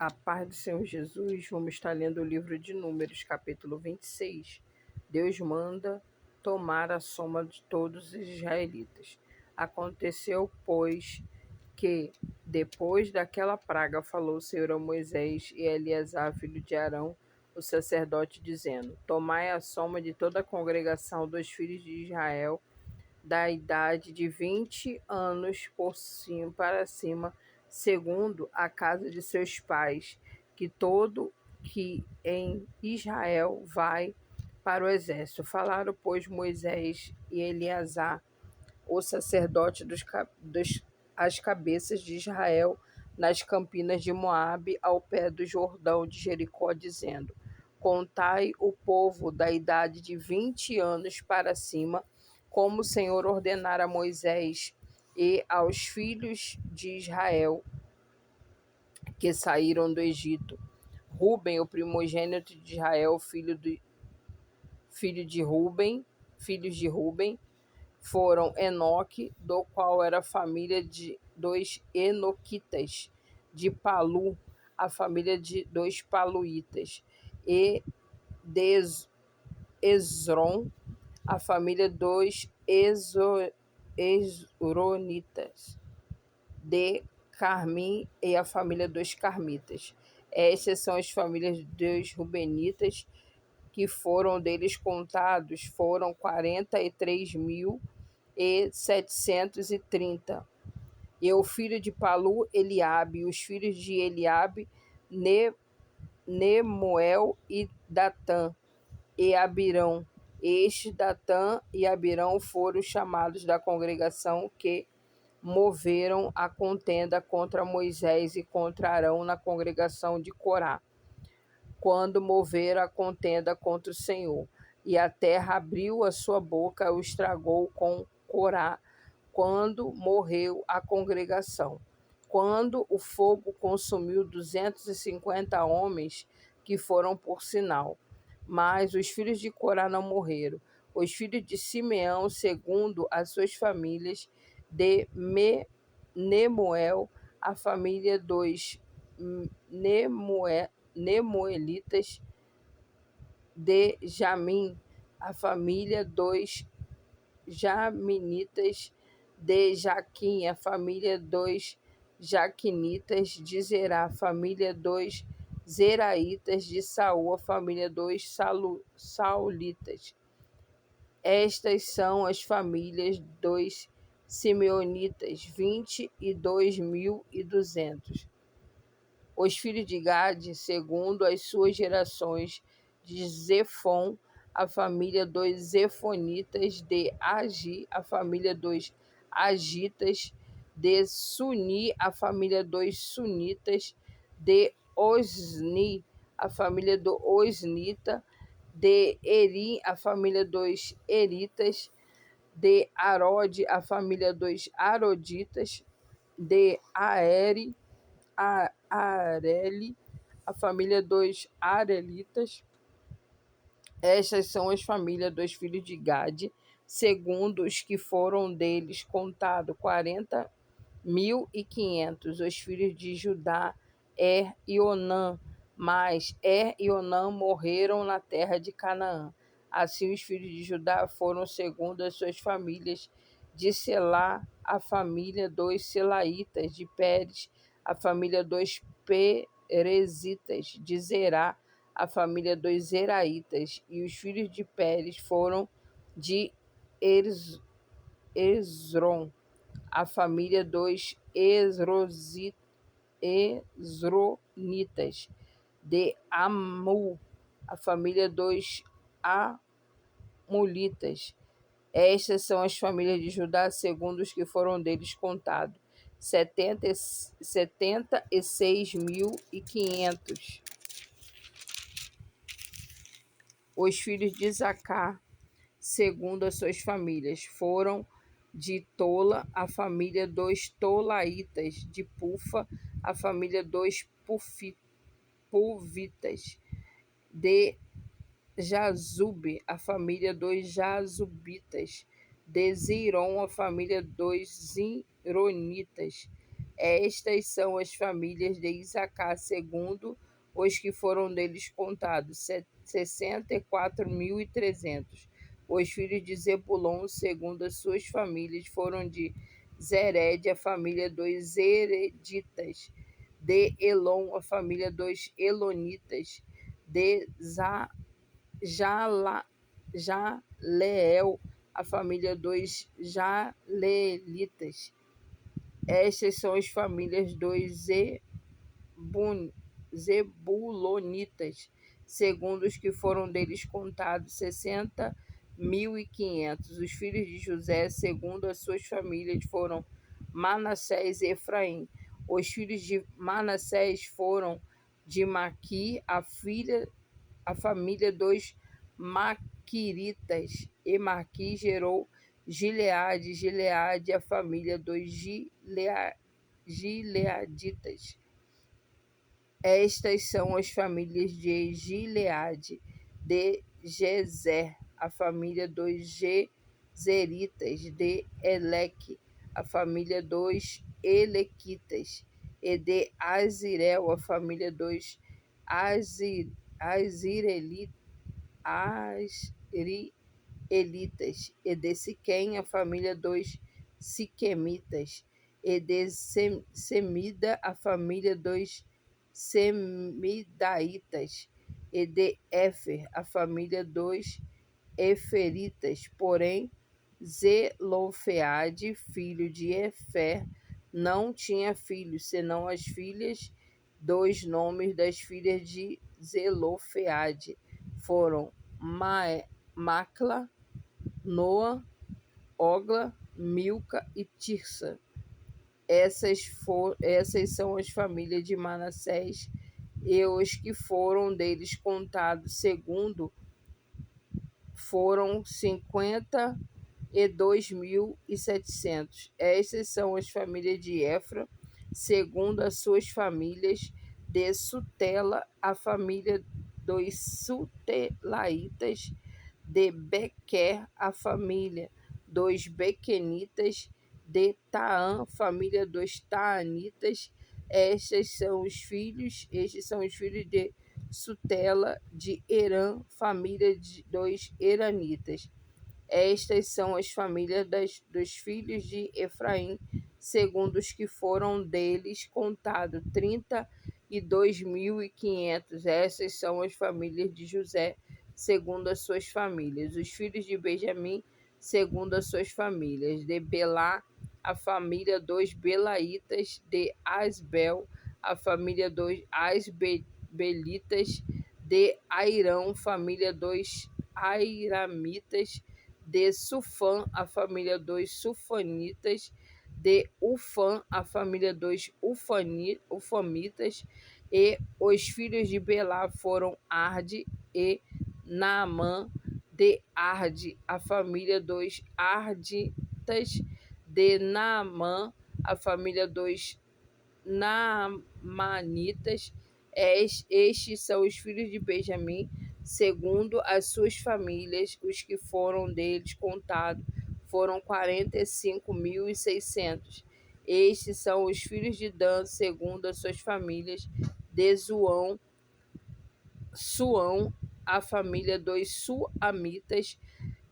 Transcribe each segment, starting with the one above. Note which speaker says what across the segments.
Speaker 1: A paz do Senhor Jesus, vamos estar lendo o livro de Números, capítulo 26. Deus manda tomar a soma de todos os israelitas. Aconteceu, pois, que, depois daquela praga, falou o Senhor a Moisés e a Eleazar, filho de Arão, o sacerdote, dizendo: Tomai a soma de toda a congregação dos filhos de Israel, da idade de 20 anos para cima, segundo a casa de seus pais, que todo que em Israel vai para o exército. Falaram, pois, Moisés e Eleazar, o sacerdote as cabeças de Israel, nas campinas de Moabe, ao pé do Jordão de Jericó, dizendo: Contai o povo da idade de 20 anos para cima, como o Senhor ordenara a Moisés e aos filhos de Israel que saíram do Egito. Ruben, o primogênito de Israel, filho de Ruben, filhos de Ruben, foram Enoque, do qual era a família dos Enoquitas, de Palu, a família dos Paluítas, e de Esrom, a família dos Esronitas, de Carmim e a família dos Carmitas. Estas são as famílias dos Rubenitas, que foram deles contados, foram 43.730. E o filho de Palu, Eliabe, e os filhos de Eliabe, Nemuel e Datã, e Abirão. Estes, Datã e Abirão, foram chamados da congregação que moveram a contenda contra Moisés e contra Arão na congregação de Corá, quando moveram a contenda contra o Senhor. E a terra abriu a sua boca, o estragou com Corá, quando morreu a congregação. Quando o fogo consumiu 250 homens, que foram por sinal. Mas os filhos de Corá não morreram. Os filhos de Simeão, segundo as suas famílias, de Nemuel, a família dos Nemuelitas, de Jamim, a família dos Jaminitas, de Jaquim, a família dos Jaquinitas, de Zerá, a família dos Zeraitas, de Saul, a família dos Saulitas. Estas são as famílias dos Simeonitas, 22.200. Os filhos de Gade, segundo as suas gerações, de Zefon, a família dos Zefonitas, de Agi, a família dos Agitas, de Suni, a família dos Sunitas, de Osni, a família do Osnita, de Eri, a família dos Eritas, de Arode, a família dos Aroditas, de Areli, a família dos Arelitas. Estas são as famílias dos filhos de Gade, segundo os que foram deles contados, 40.500. Os filhos de Judá, e Onã, mas e Onã morreram na terra de Canaã. Assim os filhos de Judá foram segundo as suas famílias: de Selá, a família dos Selaitas; de Pérez, a família dos Perezitas; de Zerá, a família dos Zeraitas. E os filhos de Pérez foram de Esrom, a família dos Esronitas; de Amu, a família dos Amulitas. Estas são as famílias de Judá, segundo os que foram deles contados, 76.500. Os filhos de Isacar, segundo as suas famílias, foram de Tola, a família dos Tolaitas; de Pufa, a família dos Puvitas; de Jazube, a família dos Jazubitas; de Ziron, a família dos Zironitas; Estas são as famílias de Isacar, segundo os que foram deles contados, 64.300. Os filhos de Zebulon, segundo as suas famílias, foram de Zered, a família dos Zereditas; de Elon, a família dos Elonitas; de Jaleel, a família dos Jalelitas. Estas são as famílias dos Zebulonitas, segundo os que foram deles contados, 60.500. Os filhos de José, segundo as suas famílias, foram Manassés e Efraim. Os filhos de Manassés foram de Maqui, a família dos Maquiritas, e Maqui gerou Gileade, Gileade, a família dos Gileaditas. Estas são as famílias de Gileade; de Gezer, a família dos Gezeritas; de Eleque, a família dos Elequitas; e de Azirel, a família dos Azirelitas; e de Siquém, a família dos Siquemitas; e de Semida, a família dos Semidaitas; e de Éfer, a família dos Eferitas. Porém, Zelofeade, filho de Efer, não tinha filhos, senão as filhas. Dos nomes das filhas de Zelofeade foram Macla, Noa, Ogla, Milca e Tirsa. Essas são as famílias de Manassés, e os que foram deles contados, segundo, foram 52.700. Estas são as famílias de Efra, segundo as suas famílias; de Sutela, a família dos Sutelaitas; de Bequer, a família dos Bequenitas; de Taã, família dos Taanitas. Estes são os filhos de Sutela; de Herã, família dos Heranitas. Estas são as famílias dos filhos de Efraim, segundo os que foram deles contados, 32.500. Essas são as famílias de José, segundo as suas famílias. Os filhos de Benjamim, segundo as suas famílias: de Belá, a família dos Belaitas; de Asbel, a família dos Asbelitas; de Airão, família dos Airamitas; de Sufã, a família dos Sufanitas; de Ufã, a família dos Ufamitas. E os filhos de Belá foram Arde e Naamã; de Arde, a família dos Arditas; de Naamã, a família dos Naamanitas. Estes são os filhos de Benjamim, segundo as suas famílias. Os que foram deles contados foram 45.600. Estes são os filhos de Dan, segundo as suas famílias: de Suão, a família dos Suamitas.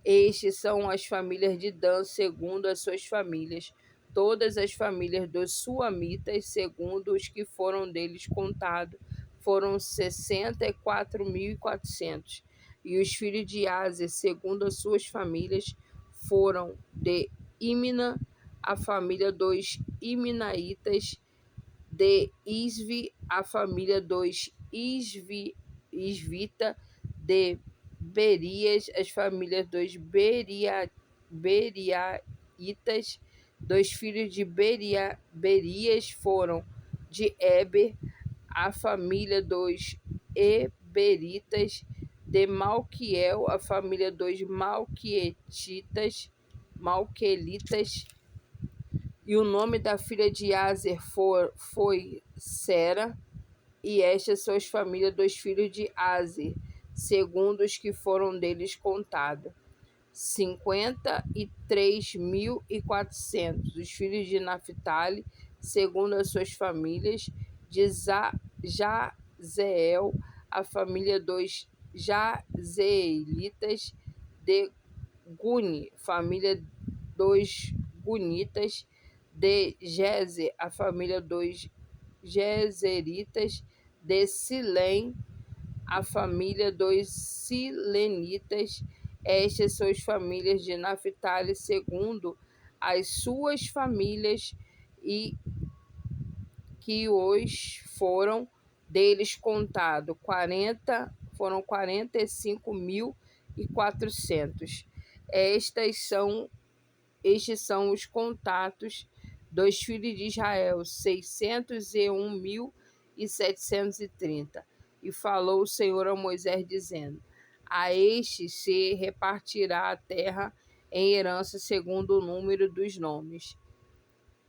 Speaker 1: Estes são as famílias de Dan, segundo as suas famílias. Todas as famílias dos Suamitas, segundo os que foram deles contados, foram 64.400. E os filhos de Aser, segundo as suas famílias, foram de Imna, a família dos Imnaitas; de Isvi, a família dos Isvita; de Berias, as famílias dos Beriaitas. Dos filhos de Berias foram de Eber, a família dos Eberitas; de Malquiel, a família dos Malquelitas; e o nome da filha de Aser foi Sera. E estas são as famílias dos filhos de Aser, segundo os que foram deles contados, 53.400. Os filhos de Naphtali, segundo as suas famílias, de Jazeel, a família dos Jazeelitas, de Guni, família dos Gunitas, de Gezer, a família dos Gezeritas, de Silém, a família dos Silenitas. Estas são as famílias de Naphtali, segundo as suas famílias, e que os foram deles contado 45.400. Estes são os contatos dos filhos de Israel, 601.730. E falou o Senhor a Moisés, dizendo: a estes se repartirá a terra em herança segundo o número dos nomes.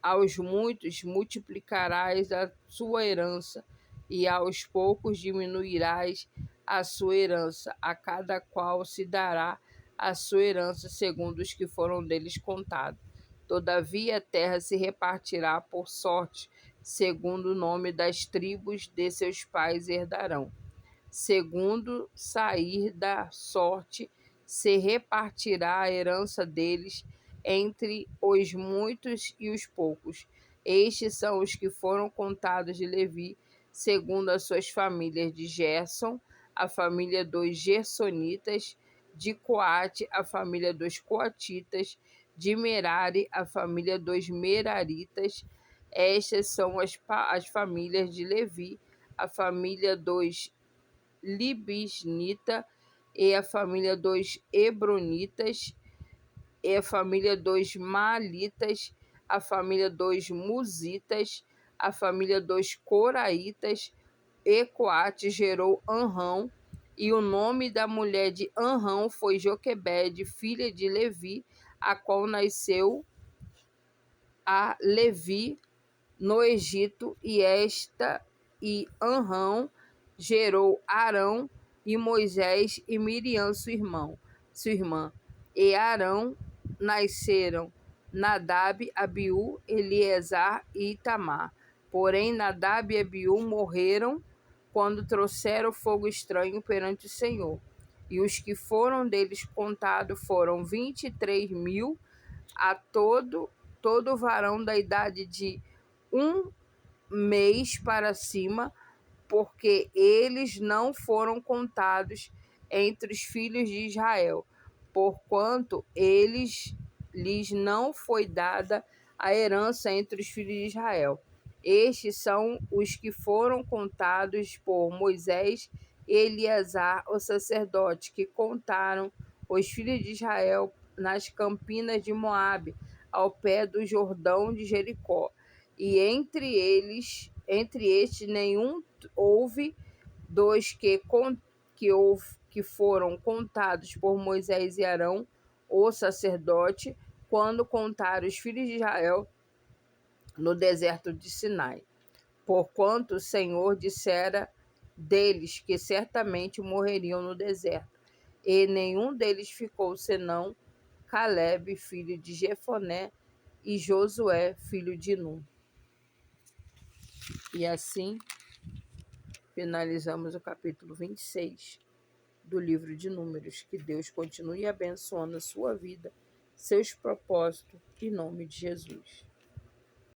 Speaker 1: Aos muitos multiplicarás a sua herança, e aos poucos diminuirás a sua herança. A cada qual se dará a sua herança segundo os que foram deles contados. Todavia a terra se repartirá por sorte, segundo o nome das tribos de seus pais herdarão. Segundo sair da sorte, se repartirá a herança deles entre os muitos e os poucos. Estes são os que foram contados de Levi, segundo as suas famílias: de Gerson, a família dos Gersonitas; de Coate, a família dos Coatitas; de Merari, a família dos Meraritas. Estas são as famílias de Levi, a família dos Libisnita, e a família dos Hebronitas, e a família dos Malitas, a família dos Musitas, a família dos Coraitas. E Coate gerou Anrão, e o nome da mulher de Anrão foi Joquebede, filha de Levi, a qual nasceu a Levi no Egito. E Anrão gerou Arão e Moisés e Miriam, sua irmã. E Arão nasceram Nadab, Abiú, Eleazar e Itamar. Porém, Nadab e Abiú morreram quando trouxeram fogo estranho perante o Senhor. E os que foram deles contados foram 23.000, a todo varão da idade de 1 mês para cima, porque eles não foram contados entre os filhos de Israel, porquanto lhes não foi dada a herança entre os filhos de Israel. Estes são os que foram contados por Moisés e Eleazar, o sacerdote, que contaram os filhos de Israel nas campinas de Moabe, ao pé do Jordão de Jericó. E entre estes nenhum houve dos que foram contados por Moisés e Arão, o sacerdote, quando contaram os filhos de Israel no deserto de Sinai. Porquanto o Senhor dissera deles que certamente morreriam no deserto. E nenhum deles ficou senão Calebe, filho de Jefoné, e Josué, filho de Nun. E assim finalizamos o capítulo 26 do livro de Números. Que Deus continue abençoando a sua vida, seus propósitos, em nome de Jesus.